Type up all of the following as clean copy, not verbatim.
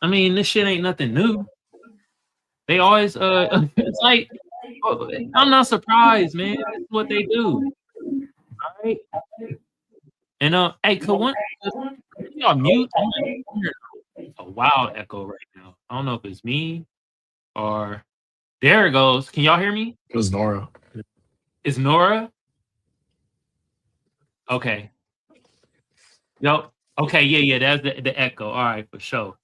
I mean, this shit ain't nothing new. They always it's like I'm not surprised, man. This is what they do. All right. And hey, could y'all mute? I'm hearing a wild echo right now. I don't know if it's me or there it goes. Can y'all hear me? It was Nora. Is Nora? Okay. Yep. Okay, yeah, that's the echo. All right, for sure.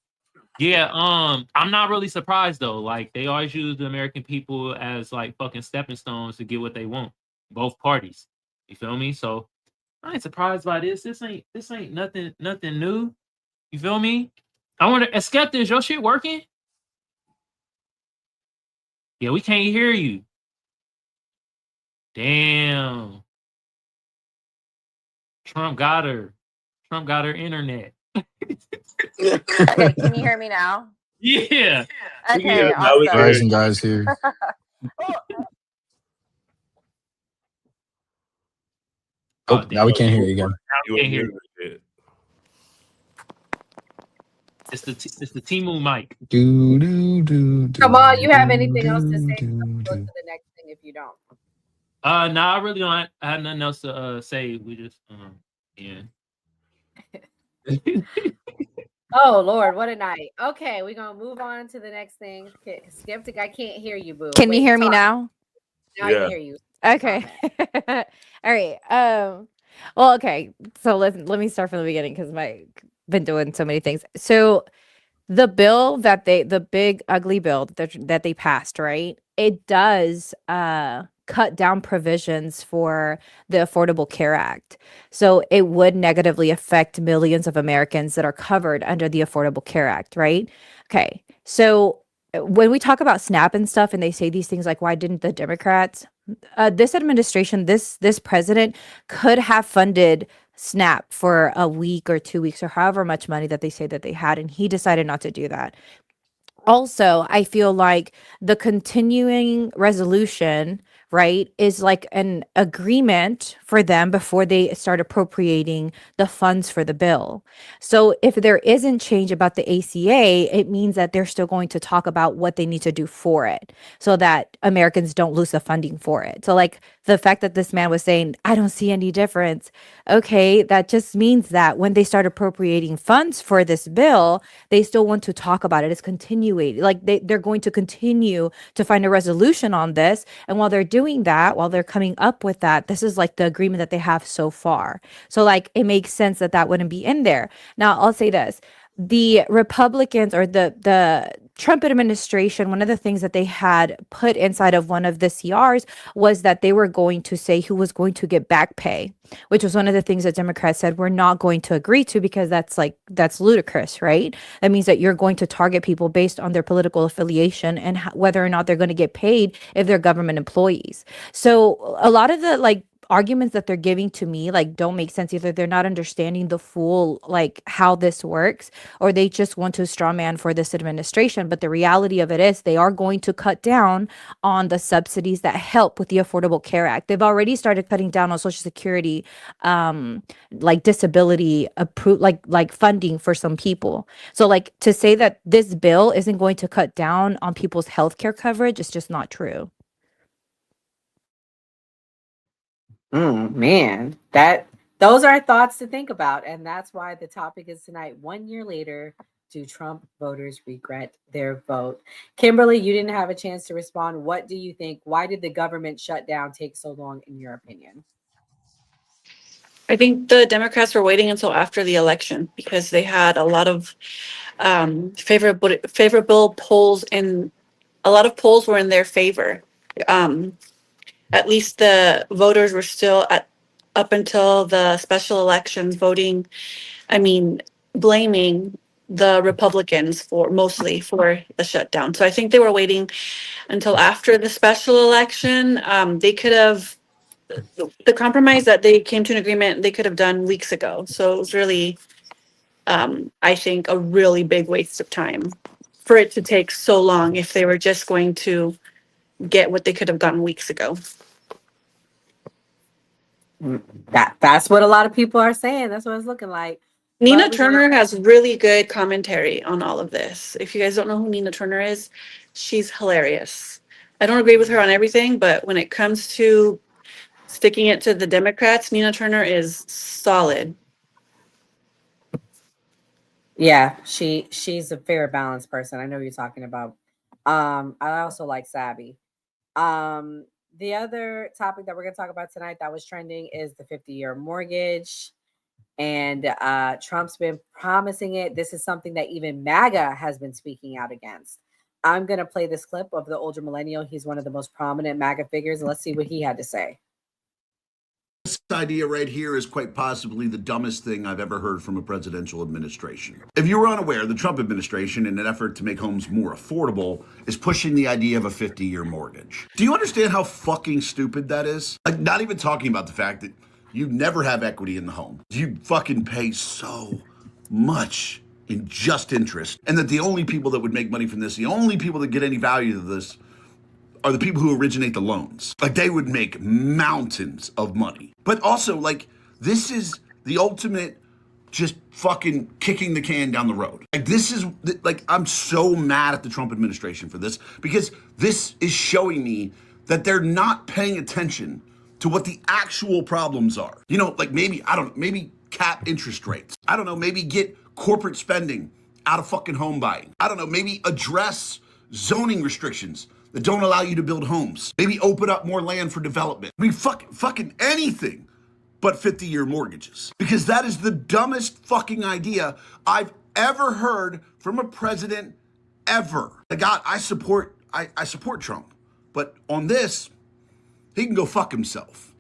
Yeah, I'm not really surprised though. Like they always use the American people as like fucking stepping stones to get what they want. Both parties. You feel me? So I ain't surprised by this. This ain't nothing new. You feel me? I wonder, Skepta, is your shit working? Yeah, we can't hear you. Damn. Trump got her. Trump got her internet. Okay, can you hear me now? Yeah. Okay, Guys awesome. and guys here. Oh, now we can't hear you again. Now we can't hear you. It's the Timu mic. Come on, you have anything else to say? Go to the next thing if you don't. Nah, I really don't have nothing else to say. We just yeah. Oh Lord, what a night. Okay, we're gonna move on to the next thing. Okay, Skeptic, I can't hear you, boo. Can you Wait, hear me talk. now? Now I can hear you. Okay. All right. Well, okay. So let me start from the beginning because my been doing so many things. So the bill the big ugly bill that they passed, right? It does cut down provisions for the Affordable Care Act. So it would negatively affect millions of Americans that are covered under the Affordable Care Act, right? Okay. So when we talk about SNAP and stuff and they say these things like why didn't the Democrats this administration, this president could have funded SNAP for a week or 2 weeks or however much money that they say that they had, and he decided not to do that. Also, I feel like the continuing resolution, right, is like an agreement for them before they start appropriating the funds for the bill. So if there isn't change about the ACA, it means that they're still going to talk about what they need to do for it so that Americans don't lose the funding for it. So like the fact that this man was saying, I don't see any difference. Okay, that just means that when they start appropriating funds for this bill, they still want to talk about it. It's continuing. Like they're going to continue to find a resolution on this. And while they're doing that, while they're coming up with that, this is like the agreement that they have so far. So like it makes sense that that wouldn't be in there. Now, I'll say this. The Republicans or the Trump administration, one of the things that they had put inside of one of the CRs was that they were going to say who was going to get back pay, which was one of the things that Democrats said we're not going to agree to because that's ludicrous, right? That means that you're going to target people based on their political affiliation and whether or not they're going to get paid if they're government employees. So a lot of the like arguments that they're giving to me like don't make sense. Either they're not understanding the full like how this works or they just want to straw man for this administration. But the reality of it is they are going to cut down on the subsidies that help with the Affordable Care Act. They've already started cutting down on Social Security, like disability like funding for some people. So like to say that this bill isn't going to cut down on people's healthcare coverage is just not true. Man, those are thoughts to think about, and that's why the topic is tonight. 1 year later, do Trump voters regret their vote? Kimberly, you didn't have a chance to respond. What do you think? Why did the government shutdown take so long, in your opinion? I think the Democrats were waiting until after the election because they had a lot of favorable polls, and a lot of polls were in their favor. Um, at least the voters were still at up until the special elections voting. I mean, blaming the Republicans for mostly for the shutdown. So I think they were waiting until after the special election. They could have the compromise that they came to an agreement they could have done weeks ago. So it was really, I think, a really big waste of time for it to take so long if they were just going to get what they could have gotten weeks ago. That's what a lot of people are saying. That's what it's looking like. Nina But we Turner has really good commentary on all of this. If you guys don't know who Nina Turner is, she's hilarious. I don't agree with her on everything, but when it comes to sticking it to the Democrats, Nina Turner is solid. Yeah, she's a fair balanced person. I know who you're talking about. I also like Savvy. The other topic that we're gonna talk about tonight that was trending is the 50-year mortgage. And Trump's been promising it. This is something that even MAGA has been speaking out against. I'm gonna play this clip of the older millennial. He's one of the most prominent MAGA figures. Let's see what he had to say. This idea right here is quite possibly the dumbest thing I've ever heard from a presidential administration. If you were unaware, the Trump administration, in an effort to make homes more affordable, is pushing the idea of a 50-year mortgage. Do you understand how fucking stupid that is? Like, not even talking about the fact that you never have equity in the home. You fucking pay so much in just interest, and that the only people that would make money from this, the only people that get any value to this, are the people who originate the loans. Like, they would make mountains of money. But also, like, this is the ultimate just fucking kicking the can down the road. Like, this is, like, I'm so mad at the Trump administration for this, because this is showing me that they're not paying attention to what the actual problems are. You know, like, maybe, I don't know, maybe cap interest rates. I don't know, maybe get corporate spending out of fucking home buying. I don't know, maybe address zoning restrictions that don't allow you to build homes. Maybe open up more land for development. I mean, fucking anything but 50-year mortgages. Because that is the dumbest fucking idea I've ever heard from a president ever. Like, I support Trump, but on this, he can go fuck himself.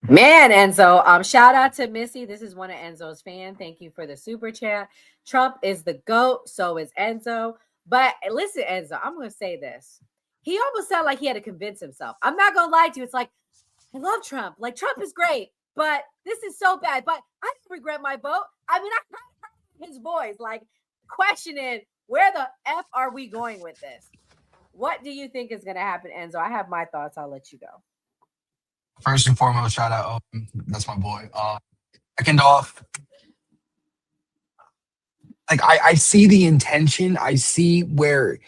Man, Enzo, shout out to Missy. This is one of Enzo's fans. Thank you for the super chat. Trump is the GOAT, so is Enzo. But listen, Enzo, I'm going to say this. He almost sounded like he had to convince himself. I'm not going to lie to you. It's like, I love Trump. Like, Trump is great, but this is so bad. But I don't regret my vote. I mean, I heard his voice, like, questioning, where the F are we going with this? What do you think is going to happen, Enzo? I have my thoughts. I'll let you go. First and foremost, shout out. That's my boy. Second off, like I see the intention. I see where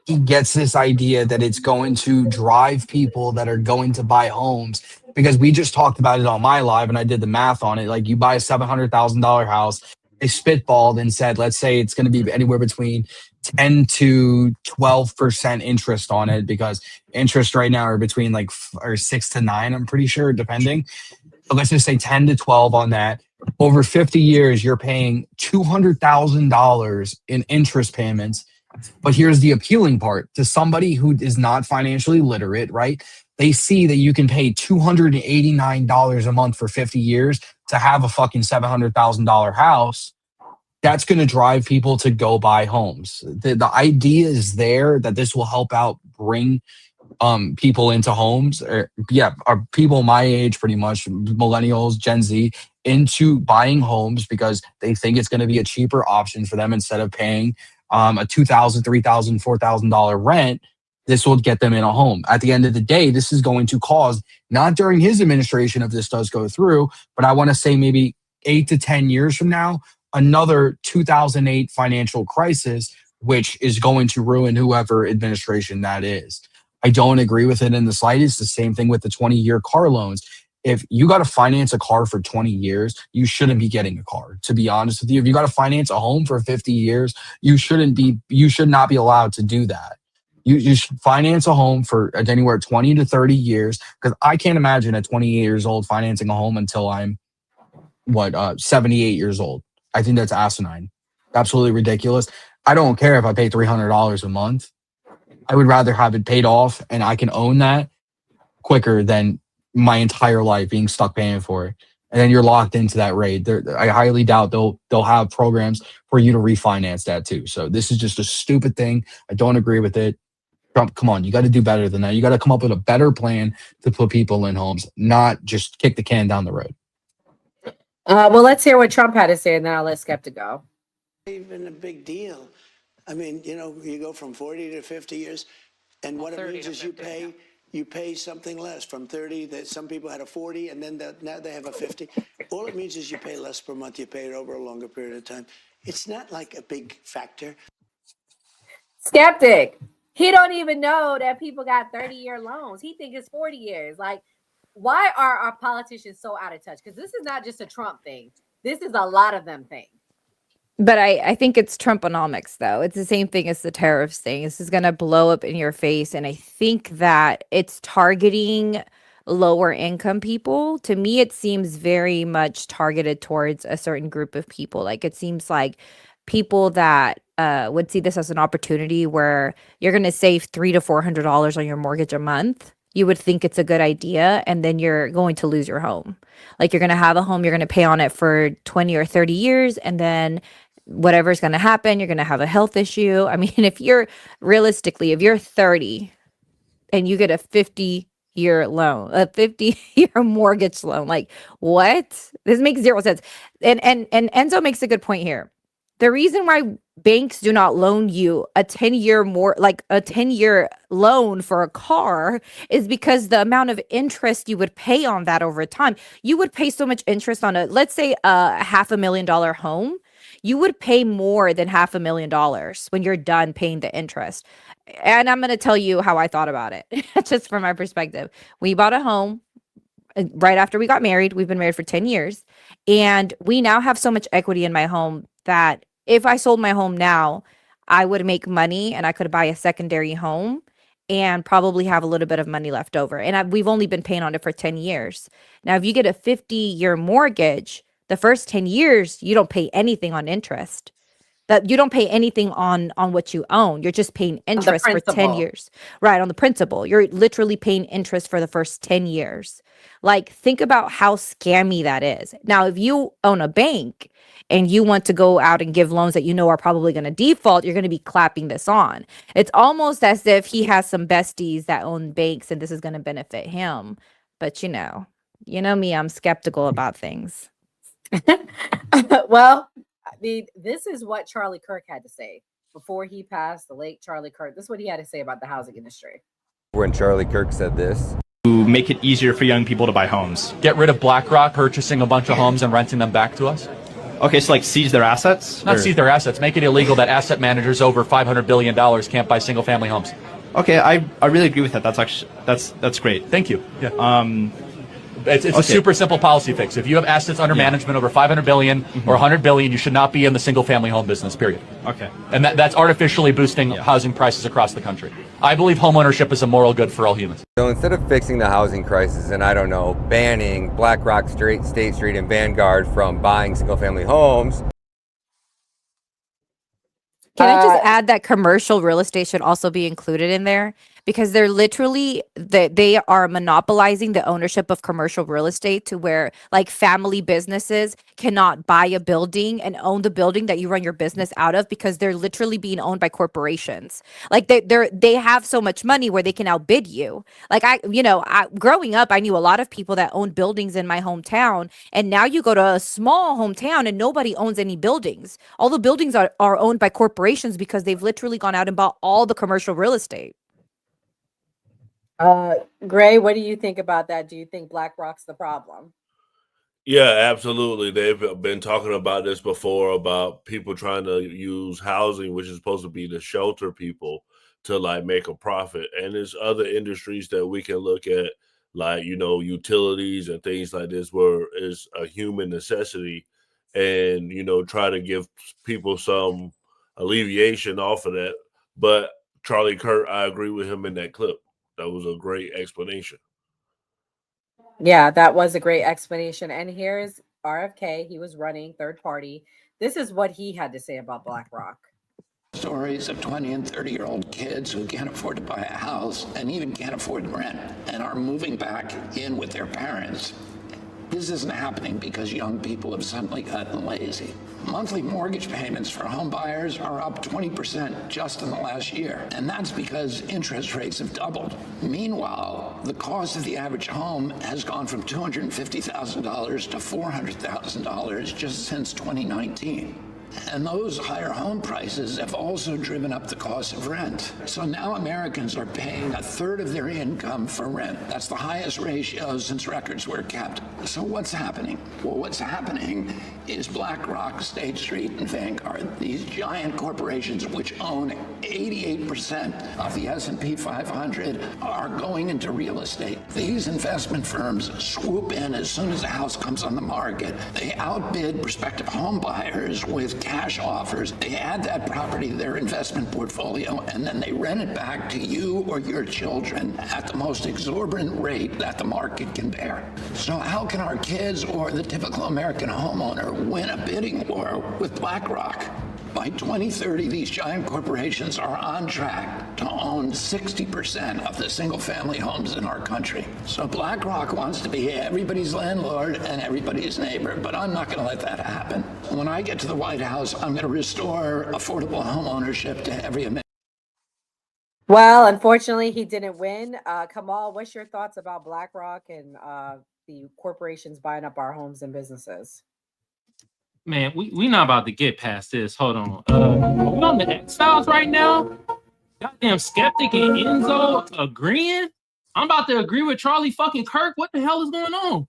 he gets this idea that it's going to drive people that are going to buy homes, because we just talked about it on my live and I did the math on it. Like, you buy a $700,000 house, they spitballed and said, let's say it's going to be anywhere between 10 to 12% interest on it, because interest right now are between like or 6 to 9, I'm pretty sure, depending. But let's just say 10 to 12 on that. Over 50 years, you're paying $200,000 in interest payments. But here's the appealing part to somebody who is not financially literate, right? They see that you can pay $289 a month for 50 years to have a fucking $700,000 house. That's going to drive people to go buy homes. The idea is there that this will help out bring people into homes, or are people my age, pretty much millennials, Gen Z, into buying homes because they think it's going to be a cheaper option for them instead of paying a $2,000, $3,000, $4,000 rent. This will get them in a home. At the end of the day, this is going to cause, not during his administration if this does go through, but I want to say maybe 8 to 10 years from now, another 2008 financial crisis, which is going to ruin whoever administration that is. I don't agree with it in the slightest. The same thing with the 20-year car loans. If you got to finance a car for 20 years, you shouldn't be getting a car. To be honest with you, if you got to finance a home for 50 years, you should not be allowed to do that. You should finance a home for anywhere 20 to 30 years, because I can't imagine at 28 years old financing a home until I'm 78 years old. I think that's asinine. Absolutely ridiculous. I don't care if I pay $300 a month. I would rather have it paid off and I can own that quicker than my entire life being stuck paying for it. And then you're locked into that rate. I highly doubt they'll have programs for you to refinance that too. So this is just a stupid thing. I don't agree with it. Trump, come on, you got to do better than that. You got to come up with a better plan to put people in homes, not just kick the can down the road. Well, let's hear what Trump had to say, and then I'll let Skepta go. Even a big deal. I mean, you know, you go from 40 to 50 years, and what it means is you pay you pay something less from 30, that some people had a 40 and then now they have a 50. All it means is you pay less per month, you pay it over a longer period of time. It's not like a big factor. Skeptic. He don't even know that people got 30-year loans. He think it's 40 years. Like, why are our politicians so out of touch? Because this is not just a Trump thing. This is a lot of them thing. But I think it's Trumponomics, though. It's the same thing as the tariffs thing. This is going to blow up in your face. And I think that it's targeting lower income people. To me, it seems very much targeted towards a certain group of people. Like, it seems like people that would see this as an opportunity where you're going to save $300 to $400 on your mortgage a month. You would think it's a good idea, and then you're going to lose your home. Like, you're going to have a home, you're going to pay on it for 20 or 30 years, and then whatever's going to happen, you're going to have a health issue. I mean, if you're 30 and you get a 50-year loan, a 50-year mortgage loan, like, what? This makes zero sense. And Enzo makes a good point here. The reason why banks do not loan you a 10-year loan for a car is because the amount of interest you would pay on that over time. You would pay so much interest on let's say a $500,000 home. You would pay more than $500,000 when you're done paying the interest. And I'm going to tell you how I thought about it, just from my perspective. We bought a home right after we got married. We've been married for 10 years. And we now have so much equity in my home that if I sold my home now, I would make money and I could buy a secondary home and probably have a little bit of money left over. And we've only been paying on it for 10 years. Now, if you get a 50-year mortgage, the first 10 years, you don't pay anything on interest. That you don't pay anything on what you own. You're just paying interest for 10 years. Right, on the principal. You're literally paying interest for the first 10 years. Like, think about how scammy that is. Now, if you own a bank and you want to go out and give loans that you know are probably going to default, you're going to be clapping this on. It's almost as if he has some besties that own banks and this is going to benefit him. But you know me, I'm skeptical about things. Well, I mean, this is what Charlie Kirk had to say before he passed, the late Charlie Kirk. This is what he had to say about the housing industry. When Charlie Kirk said this, to make it easier for young people to buy homes. Get rid of BlackRock purchasing a bunch of homes and renting them back to us? Okay, so like seize their assets? Not seize their assets. Make it illegal that asset managers over $500 billion can't buy single family homes. Okay, I really agree with that. That's actually that's great. Thank you. Yeah. It's a super simple policy fix. If you have assets under management over $500 billion or $100 billion, you should not be in the single family home business, period. Okay. And that's artificially boosting housing prices across the country. I believe homeownership is a moral good for all humans. so instead of fixing the housing crisis and, I don't know, banning BlackRock, State Street, and Vanguard from buying single-family homes. Can I just add that commercial real estate should also be included in there? Because they're literally, they are monopolizing the ownership of commercial real estate to where like family businesses cannot buy a building and own the building that you run your business out of because they're literally being owned by corporations. Like they have so much money where they can outbid you. Like growing up, I knew a lot of people that owned buildings in my hometown. And now you go to a small hometown and nobody owns any buildings. All the buildings are owned by corporations because they've literally gone out and bought all the commercial real estate. Gray, what do you think about that? Do you think BlackRock's the problem? Yeah, absolutely. They've been talking about this before about people trying to use housing, which is supposed to be to shelter people, to like make a profit. And there's other industries that we can look at, like, utilities and things like this, where it's a human necessity, and, try to give people some alleviation off of that. But Charlie Kirk, I agree with him in that clip. That was a great explanation. Yeah, that was a great explanation. And here's RFK. He was running third party. This is what he had to say about BlackRock. Stories of 20 and 30-year-old kids who can't afford to buy a house and even can't afford rent and are moving back in with their parents. This isn't happening because young people have suddenly gotten lazy. Monthly mortgage payments for home buyers are up 20% just in the last year, and that's because interest rates have doubled. Meanwhile, the cost of the average home has gone from $250,000 to $400,000 just since 2019. And those higher home prices have also driven up the cost of rent. So now Americans are paying a third of their income for rent. That's the highest ratio since records were kept. So what's happening? Well, what's happening is BlackRock, State Street, and Vanguard, these giant corporations which own 88% of the S&P 500, are going into real estate. These investment firms swoop in as soon as a house comes on the market. They outbid prospective home buyers with cash offers. They add that property to their investment portfolio, and then they rent it back to you or your children at the most exorbitant rate that the market can bear. So how can our kids or the typical American homeowner win a bidding war with BlackRock? By 2030, these giant corporations are on track to own 60% of the single-family homes in our country. So BlackRock wants to be everybody's landlord and everybody's neighbor, but I'm not going to let that happen. When I get to the White House, I'm going to restore affordable home ownership to every American. Well, unfortunately, he didn't win. Kamal, what's your thoughts about BlackRock and the corporations buying up our homes and businesses? Man, we not about to get past this. Hold on. Are we on the X-Files right now? Goddamn Skeptic and Enzo agreeing? I'm about to agree with Charlie fucking Kirk. What the hell is going on?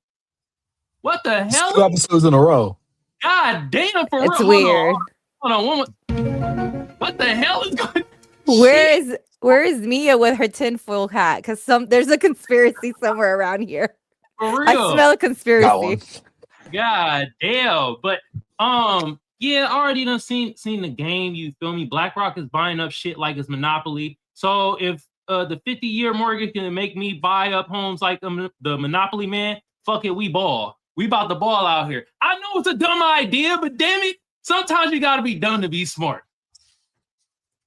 What the It's hell? 2 episodes in a row. God damn, for real. It's weird. Hold on. One more. What the hell is going on? Where is Mia with her tinfoil hat? Because there's a conspiracy somewhere around here. For real. I smell a Got one. conspiracy. God damn. But yeah, I already done seen the game. You feel me? BlackRock is buying up shit like it's Monopoly. So if the 50-year mortgage can make me buy up homes like the Monopoly man, fuck it, we ball. We about to ball out here. I know it's a dumb idea, but damn it, sometimes you gotta be dumb to be smart.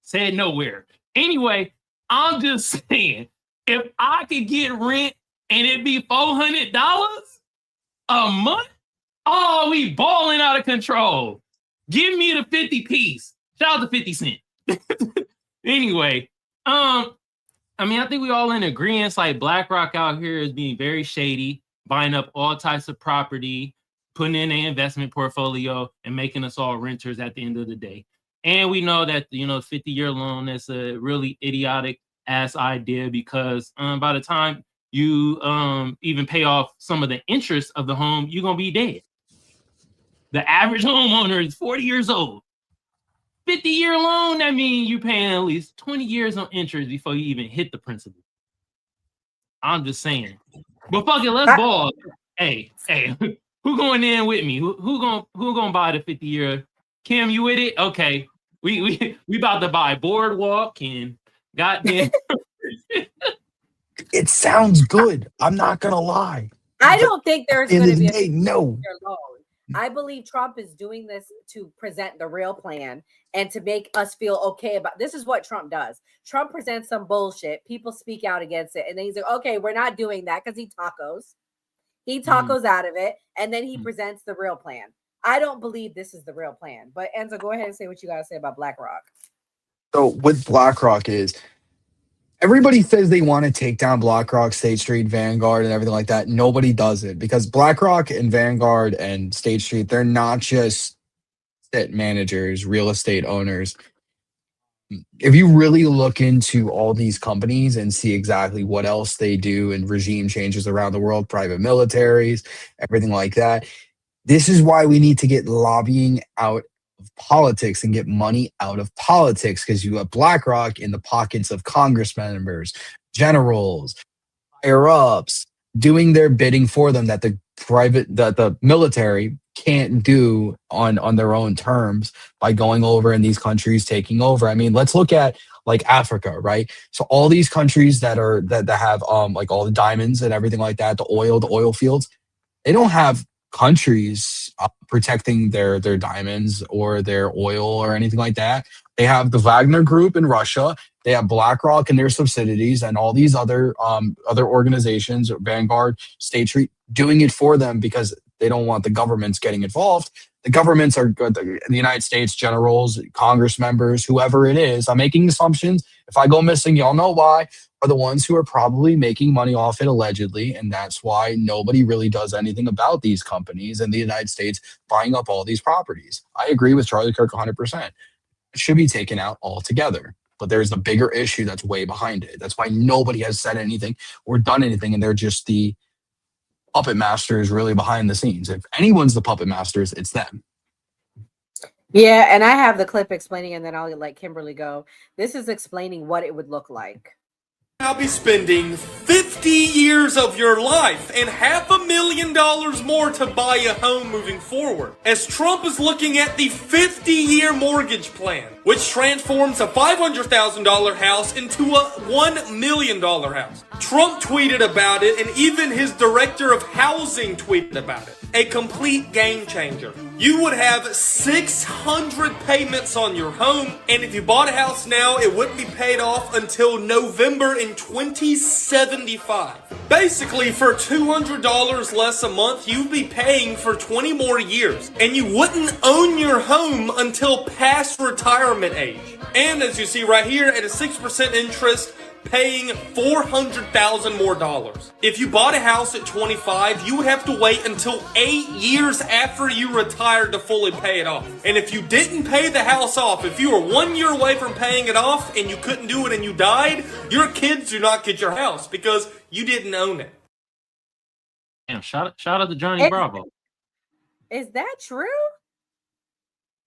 Said nowhere. Anyway, I'm just saying, if I could get rent and it be $400 a month, oh, we balling out of control. Give me the 50 piece. Shout out to 50 Cent. Anyway, I mean, I think we all in agreement. Like BlackRock out here is being very shady, buying up all types of property, putting in an investment portfolio, and making us all renters at the end of the day. And we know that, 50-year loan is a really idiotic ass idea because by the time you even pay off some of the interest of the home, you're going to be dead. The average homeowner is 40 years old. 50-year loan, that means you're paying at least 20 years on interest before you even hit the principal. I'm just saying. But fuck it, let's ball. Hey, who going in with me? Who gonna buy the 50-year? Kim, you with it? Okay. We about to buy Boardwalk and goddamn. It sounds good. I'm not gonna lie. I don't think there's End going of to the be day, no. a loan. I believe Trump is doing this to present the real plan and to make us feel okay about this. Is what Trump does. Trump presents some bullshit. People speak out against it. And then he's like, okay, we're not doing that because he tacos out of it. And then he presents the real plan. I don't believe this is the real plan. But Enzo, go ahead and say what you got to say about BlackRock. So with BlackRock is everybody says they want to take down BlackRock, State Street, Vanguard, and everything like that. Nobody does it because BlackRock and Vanguard and State Street, they're not just asset managers, real estate owners. If you really look into all these companies and see exactly what else they do and regime changes around the world, private militaries, everything like that, this is why we need to get lobbying out of politics and get money out of politics because you have BlackRock in the pockets of Congress members, generals, higher ups, doing their bidding for them that the military can't do on their own terms by going over in these countries, taking over. I mean, let's look at like Africa, right? So all these countries that have like all the diamonds and everything like that, the oil fields, they don't have countries protecting their diamonds or their oil or anything like that. They have the Wagner Group in Russia. They have BlackRock and their subsidiaries and all these other organizations, Vanguard, State Street, doing it for them because they don't want the governments getting involved. The governments are good. The United States generals, Congress members, whoever it is. I'm making assumptions If I go missing, y'all know why, are the ones who are probably making money off it allegedly. And that's why nobody really does anything about these companies in the United States buying up all these properties. I agree with Charlie Kirk 100%. It should be taken out altogether. But there's a bigger issue that's way behind it. That's why nobody has said anything or done anything. And they're just the puppet masters really behind the scenes. If anyone's the puppet masters, it's them. Yeah, and I have the clip explaining, and then I'll let Kimberly go. This is explaining what it would look like. I'll be spending 50 years of your life and $500,000 more to buy a home moving forward, as Trump is looking at the 50-year mortgage plan, which transforms a $500,000 house into a $1 million house. Trump tweeted about it, and even his director of housing tweeted about it. A complete game changer. You would have 600 payments on your home, and if you bought a house now, it wouldn't be paid off until November in 2075. Basically, for $200 less a month, you'd be paying for 20 more years, and you wouldn't own your home until past retirement age. And as you see right here, at a 6% interest, paying $400,000 more dollars. If you bought a house at 25, you would have to wait until 8 years after you retired to fully pay it off. And if you didn't pay the house off, if you were 1 year away from paying it off and you couldn't do it and you died, your kids do not get your house because you didn't own it. Damn, shout out to Johnny Bravo. Is that true?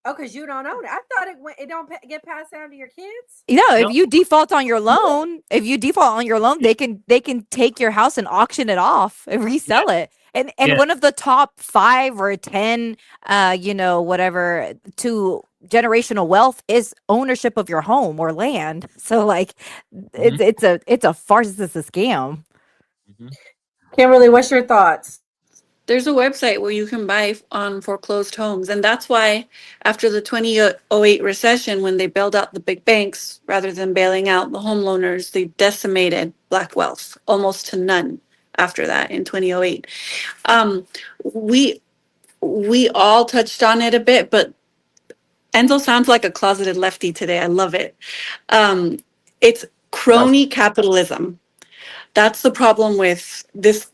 Oh, because you don't own it. I thought it don't get passed down to your kids. If you default on your loan, they can take your house and auction it off and resell it. And one of the top 5 or 10, whatever, to generational wealth is ownership of your home or land. So like, it's a farce. It's a scam. Kimberly, what's your thoughts? There's a website where you can buy on foreclosed homes. And that's why after the 2008 recession, when they bailed out the big banks, rather than bailing out the homeowners, they decimated Black wealth almost to none after that in 2008. We all touched on it a bit, but Enzo sounds like a closeted lefty today. I love it. It's crony capitalism. That's the problem with this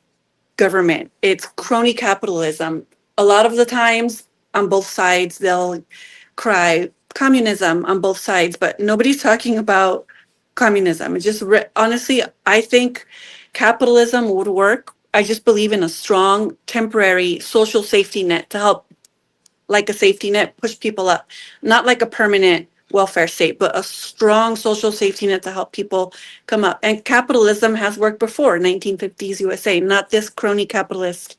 government. It's crony capitalism. A lot of the times on both sides, they'll cry communism on both sides, but nobody's talking about communism. It's just honestly, I think capitalism would work. I just believe in a strong temporary social safety net to help, like a safety net, push people up, not like a permanent welfare state, but a strong social safety net to help people come up. And capitalism has worked before, 1950s USA, not this crony capitalist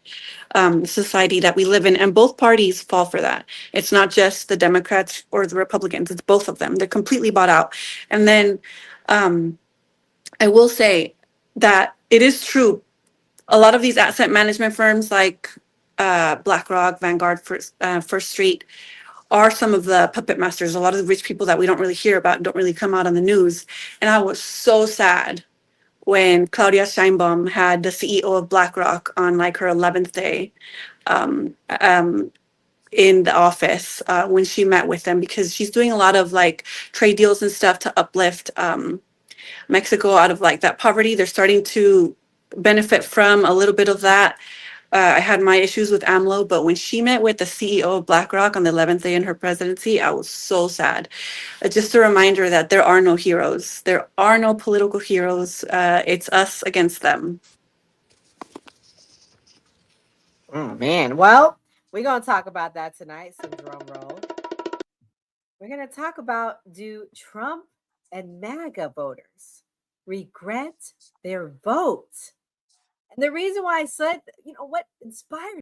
society that we live in. And both parties fall for that. It's not just the Democrats or the Republicans, it's both of them. They're completely bought out. And then I will say that it is true. A lot of these asset management firms like BlackRock, Vanguard, First Street, are some of the puppet masters. A lot of the rich people that we don't really hear about, don't really come out on the news. And I was so sad when Claudia Sheinbaum had the CEO of BlackRock on like her 11th day in the office when she met with them, because she's doing a lot of like trade deals and stuff to uplift Mexico out of like that poverty. They're starting to benefit from a little bit of that. I had my issues with AMLO, but when she met with the CEO of BlackRock on the 11th day in her presidency, I was so sad. Just a reminder that there are no heroes. There are no political heroes. It's us against them. Oh, man. Well, we're going to talk about that tonight. Some drum roll. We're going to talk about, do Trump and MAGA voters regret their vote? And the reason why I said, what inspired